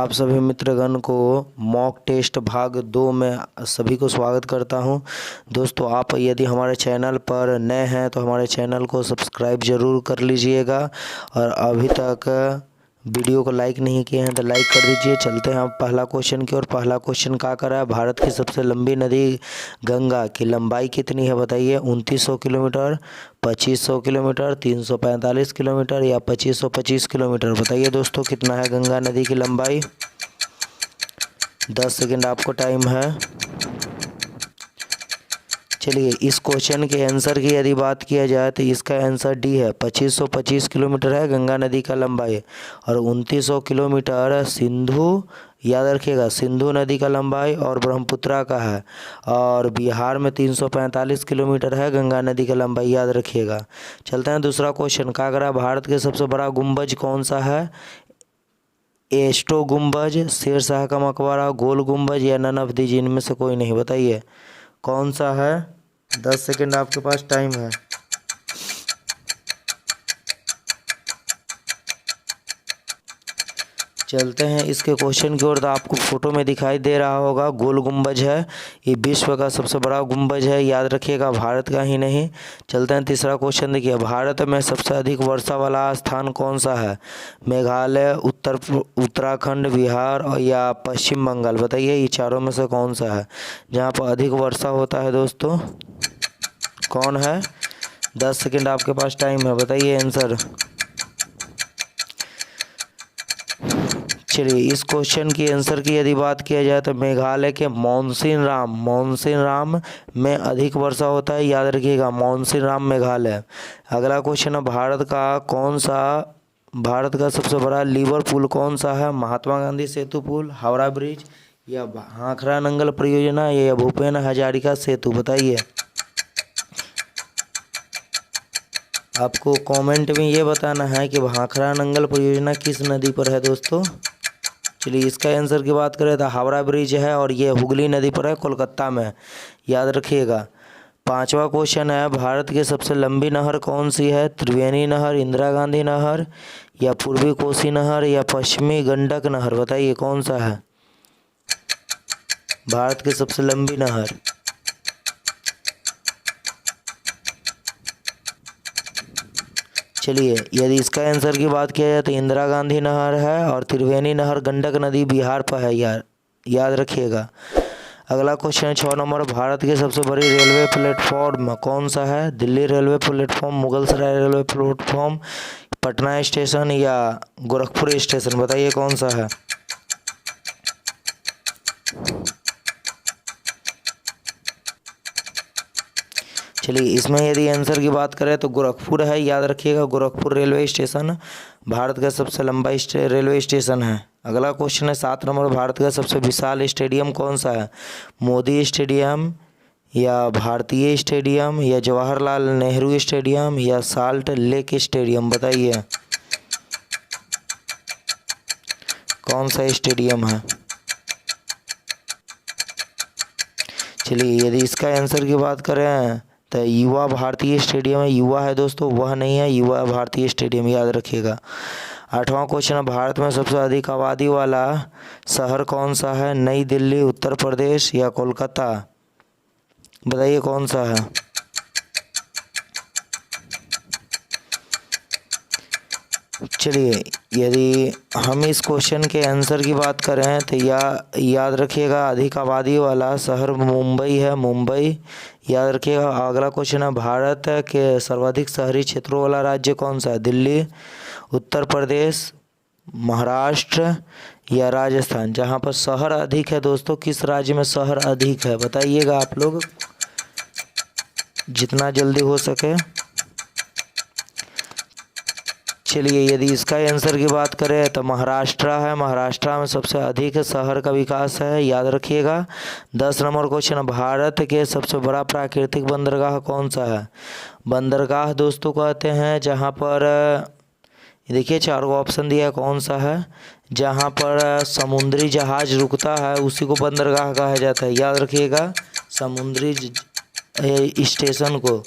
आप सभी मित्रगण को मॉक टेस्ट भाग 2 में सभी को स्वागत करता हूं। दोस्तों, आप यदि हमारे चैनल पर नए हैं तो हमारे चैनल को सब्सक्राइब ज़रूर कर लीजिएगा और अभी तक वीडियो को लाइक नहीं किए हैं तो लाइक कर दीजिए। चलते हैं आप पहला क्वेश्चन की ओर। पहला क्वेश्चन क्या कर रहा है, भारत की सबसे लंबी नदी गंगा की लंबाई कितनी है बताइए। 2900 किलोमीटर, 2500 किलोमीटर, 345 किलोमीटर या 2525 किलोमीटर। बताइए दोस्तों कितना है गंगा नदी की लंबाई। 10 सेकंड आपको टाइम है। चलिए, इस क्वेश्चन के आंसर की यदि बात किया जाए तो इसका आंसर डी है। 2525 किलोमीटर है गंगा नदी का लंबाई और 2900 किलोमीटर सिंधु, याद रखिएगा, सिंधु नदी का लंबाई और ब्रह्मपुत्रा का है। और बिहार में 345 किलोमीटर है गंगा नदी का लंबाई, याद रखिएगा। चलते हैं दूसरा क्वेश्चन। कागरा भारत के सबसे बड़ा गुंबज कौन सा है। एस्टो गुंबज, शेर शाह का मकबरा, गोल गुंबज या नन ऑफ दीज, इनमें से कोई नहीं। बताइए कौन सा है। 10 सेकंड आपके पास टाइम है। चलते हैं इसके क्वेश्चन की ओर। तो आपको फोटो में दिखाई दे रहा होगा गोल गुंबज है। ये विश्व का सबसे बड़ा गुंबज है, याद रखिएगा, भारत का ही नहीं। चलते हैं तीसरा क्वेश्चन। देखिए, भारत में सबसे अधिक वर्षा वाला स्थान कौन सा है। मेघालय, उत्तराखंड, बिहार और या पश्चिम बंगाल। बताइए ये चारों में से कौन सा है जहाँ पर अधिक वर्षा होता है दोस्तों, कौन है। 10 सेकंड आपके पास टाइम है, बताइए आंसर। चलिए, इस क्वेश्चन की आंसर की यदि बात किया जाए तो मेघालय के मौनसिनराम में अधिक वर्षा होता है, याद रखिएगा, मौनसिनराम मेघालय। अगला क्वेश्चन है, भारत का सबसे बड़ा लीवर पुल कौन सा है। महात्मा गांधी सेतु पुल, हावड़ा ब्रिज या भाखड़ा नंगल परियोजना या भूपेन हजारिका सेतु। बताइए, आपको कमेंट में ये बताना है कि भाखड़ा नंगल परियोजना किस नदी पर है दोस्तों। चलिए, इसका आंसर की बात करें तो हावड़ा ब्रिज है और ये हुगली नदी पर है, कोलकाता में, याद रखिएगा। पांचवा क्वेश्चन है, भारत की सबसे लंबी नहर कौन सी है। त्रिवेणी नहर, इंदिरा गांधी नहर या पूर्वी कोसी नहर या पश्चिमी गंडक नहर। बताइए कौन सा है भारत की सबसे लंबी नहर। चलिए, यदि इसका आंसर की बात किया जाए तो इंदिरा गांधी नहर है और त्रिवेणी नहर गंडक नदी बिहार पर है, याद रखिएगा। अगला क्वेश्चन 6 नंबर, भारत की सबसे बड़ी रेलवे प्लेटफॉर्म कौन सा है। Delhi railway platform, Mughalsarai railway platform, Patna station या गोरखपुर स्टेशन। बताइए कौन सा है। चलिए, इसमें यदि आंसर की बात करें तो गोरखपुर है, याद रखिएगा, गोरखपुर रेलवे स्टेशन भारत का सबसे लंबा रेलवे स्टेशन है। अगला क्वेश्चन है 7 नंबर, भारत का सबसे विशाल स्टेडियम कौन सा है। मोदी स्टेडियम या भारतीय स्टेडियम या जवाहरलाल नेहरू स्टेडियम या साल्ट लेक स्टेडियम। बताइए कौन सा स्टेडियम है। चलिए, यदि इसका आंसर की बात करें तो युवा भारतीय स्टेडियम है। युवा है दोस्तों, वह नहीं है, युवा भारतीय स्टेडियम, याद रखिएगा। 8वां क्वेश्चन है, भारत में सबसे अधिक आबादी वाला शहर कौन सा है। नई दिल्ली, उत्तर प्रदेश या कोलकाता। बताइए कौन सा है। चलिए, यदि हम इस क्वेश्चन के आंसर की बात करें तो याद रखिएगा, अधिक आबादी वाला शहर मुंबई है, मुंबई, याद रखिएगा। अगला क्वेश्चन है, भारत के सर्वाधिक शहरी क्षेत्रों वाला राज्य कौन सा है। दिल्ली, उत्तर प्रदेश, महाराष्ट्र या राजस्थान। जहाँ पर शहर अधिक है दोस्तों, किस राज्य में शहर अधिक है बताइएगा आप लोग, जितना जल्दी हो सके। चलिए, यदि इसका आंसर की बात करें तो महाराष्ट्र है। महाराष्ट्र में सबसे अधिक शहर का विकास है, याद रखिएगा। 10 नंबर क्वेश्चन, भारत के सबसे बड़ा प्राकृतिक बंदरगाह कौन सा है। बंदरगाह दोस्तों कहते हैं जहां पर, देखिए 4 ऑप्शन दिया है, कौन सा है। जहां पर समुद्री जहाज रुकता है उसी को बंदरगाह कहा जाता है, याद रखिएगा। समुद्री स्टेशन को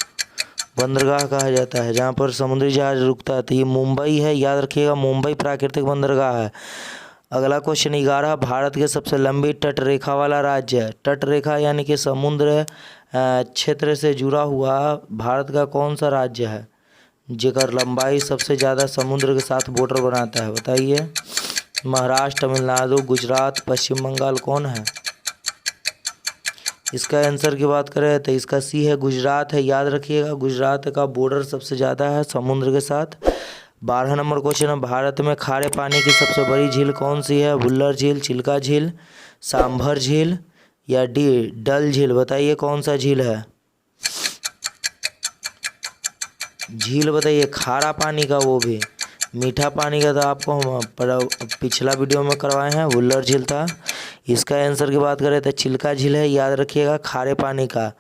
बंदरगाह कहा जाता है जहाँ पर समुद्री जहाज रुकता है। तो ये मुंबई है, याद रखिएगा, मुंबई प्राकृतिक बंदरगाह है। अगला क्वेश्चन 11, भारत के सबसे लंबी तट रेखा वाला राज्य है। तट रेखा यानी कि समुद्र क्षेत्र से जुड़ा हुआ भारत का कौन सा राज्य है जेकर लंबाई सबसे ज़्यादा समुद्र के साथ बॉर्डर बनाता है? बताइए। महाराष्ट्र, तमिलनाडु, गुजरात, पश्चिम बंगाल, कौन है? इसका आंसर की बात करें तो इसका सी है, गुजरात है। याद रखिएगा, गुजरात का बॉर्डर सबसे ज़्यादा है समुद्र के साथ। 12 नंबर क्वेश्चन है, भारत में खारे पानी की सबसे बड़ी झील कौन सी है? वुल्लर झील, चिल्का झील, सांभर झील या डल झील? बताइए कौन सा झील है? झील बताइए, खारा पानी का, वो भी मीठा पानी का तो आपको हम पिछला वीडियो में करवाए हैं, वुल्लर झील था। इसका आंसर की बात करें तो चिल्का झील है। याद रखिएगा, खारे पानी का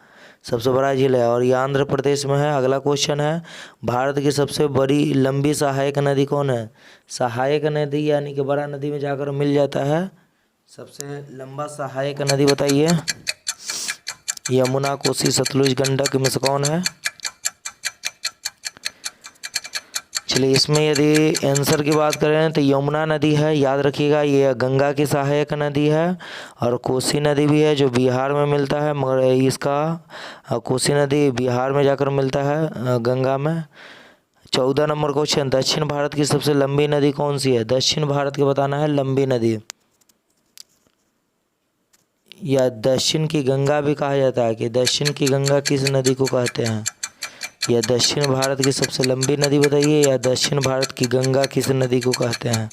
सबसे बड़ा झील है और ये आंध्र प्रदेश में है। अगला क्वेश्चन है, भारत की सबसे बड़ी लंबी सहायक नदी कौन है? सहायक नदी यानी कि बड़ा नदी में जाकर मिल जाता है। सबसे लंबा सहायक नदी बताइए। यमुना, कोसी, सतलुज, गंडक में से कौन है? चलिए, इसमें यदि आंसर की बात करें तो यमुना नदी है। याद रखिएगा, ये गंगा की सहायक नदी है और कोसी नदी भी है जो बिहार में मिलता है, मगर इसका कोसी नदी बिहार में जाकर मिलता है गंगा में। 14 नंबर क्वेश्चन, दक्षिण भारत की सबसे लंबी नदी कौन सी है? दक्षिण भारत की बताना है लंबी नदी, या दक्षिण की गंगा भी कहा जाता है कि दक्षिण की गंगा किस नदी को कहते हैं? या दक्षिण भारत की सबसे लंबी नदी बताइए, या दक्षिण भारत की गंगा किस नदी को कहते हैं?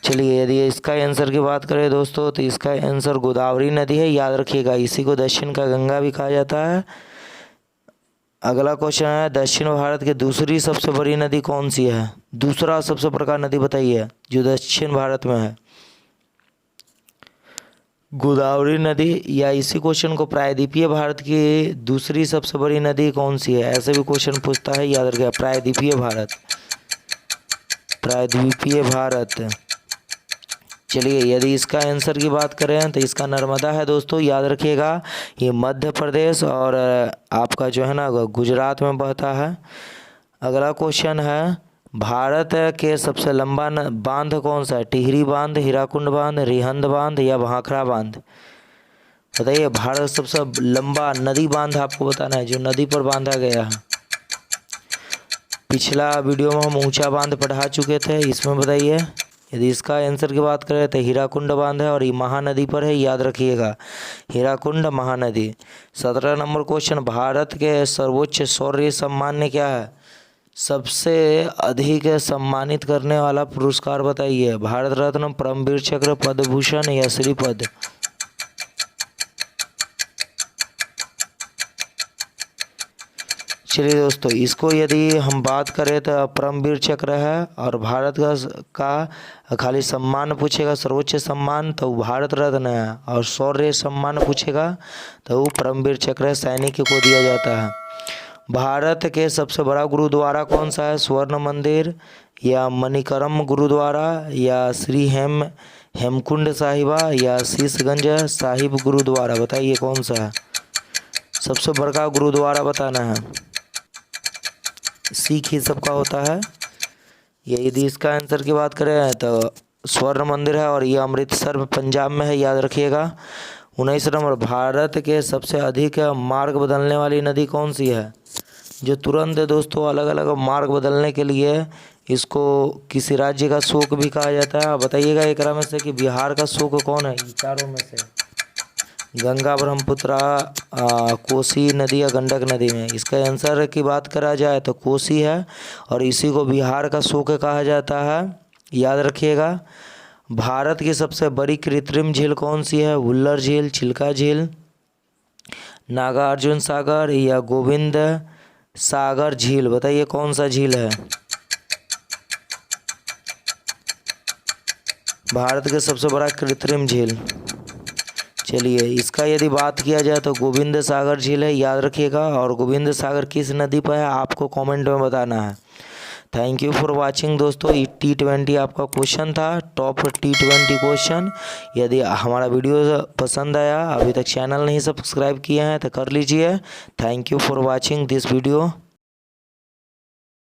चलिए, यदि इसका आंसर की बात करें दोस्तों तो इसका आंसर गोदावरी नदी है। याद रखिएगा, इसी को दक्षिण का गंगा भी कहा जाता है। अगला क्वेश्चन है, दक्षिण भारत की दूसरी सबसे बड़ी नदी कौन सी है? दूसरा सबसे बड़ा नदी बताइए जो दक्षिण भारत में है। गोदावरी नदी, या इसी क्वेश्चन को प्रायद्वीपीय भारत की दूसरी सबसे बड़ी नदी कौन सी है? ऐसे भी क्वेश्चन पूछता है। याद रखिएगा, प्रायद्वीपीय भारत, प्रायद्वीपीय भारत। चलिए, यदि इसका आंसर की बात करें तो इसका नर्मदा है दोस्तों। याद रखिएगा, ये मध्य प्रदेश और आपका जो है ना गुजरात में बहता है। अगला क्वेश्चन है, भारत के सबसे लंबा बांध कौन सा है? टिहरी बांध, हीराकुंड बांध, रिहंद बांध या भाखड़ा बांध? बताइए, भारत सबसे लंबा नदी बांध आपको बताना है, जो नदी पर बांधा गया है। पिछला वीडियो में हम ऊंचा बांध पढ़ा चुके थे, इसमें बताइए। यदि इसका आंसर की बात करें तो हीराकुंड बांध है और ये महानदी पर है। याद रखिएगा, हीराकुंड महानदी। 17 नंबर क्वेश्चन, भारत के सर्वोच्च शौर्य सम्मान क्या है? सबसे अधिक सम्मानित करने वाला पुरस्कार बताइए। भारत रत्न, परमवीर चक्र, पद्म भूषण या श्रीपद? चलिए दोस्तों, इसको यदि हम बात करें तो परमवीर चक्र है और भारत का खाली सम्मान पूछेगा, सर्वोच्च सम्मान, तो भारत रत्न है, और शौर्य सम्मान पूछेगा तो वो परमवीर चक्र सैनिक को दिया जाता है। भारत के सबसे बड़ा गुरुद्वारा कौन सा है? स्वर्ण मंदिर या मणिकरण गुरुद्वारा या श्री हेमकुंड साहिबा या शीशगंज साहिब गुरुद्वारा? बताइए कौन सा है सबसे बड़ा गुरुद्वारा? बताना है। सिख ही सबका होता है। यदि इसका आंसर की बात करें तो स्वर्ण मंदिर है और ये अमृतसर पंजाब में है। याद रखिएगा। 19 नंबर, भारत के सबसे अधिक मार्ग बदलने वाली नदी कौन सी है? जो तुरंत दोस्तों अलग अलग मार्ग बदलने के लिए इसको किसी राज्य का शोक भी कहा जाता है। बताइएगा एक में से कि बिहार का शोक कौन है? इन चारों में से गंगा, ब्रह्मपुत्र, कोसी नदी या गंडक नदी में? इसका आंसर की बात करा जाए तो कोसी है और इसी को बिहार का शोक कहा जाता है। याद रखिएगा। भारत की सबसे बड़ी कृत्रिम झील कौन सी है? वुल्लर झील, चिल्का झील, नागार्जुन सागर या गोविंद सागर झील? बताइए कौन सा झील है? भारत के सबसे बड़ा कृत्रिम झील। चलिए, इसका यदि बात किया जाए तो गोविंद सागर झील है। याद रखिएगा। और गोविंद सागर किस नदी पर है आपको कमेंट में बताना है। थैंक यू फॉर वाचिंग दोस्तों। T20 आपका क्वेश्चन था, टॉप T20 क्वेश्चन। यदि हमारा वीडियो पसंद आया, अभी तक चैनल नहीं सब्सक्राइब किए हैं तो कर लीजिए। Thank you for watching this video.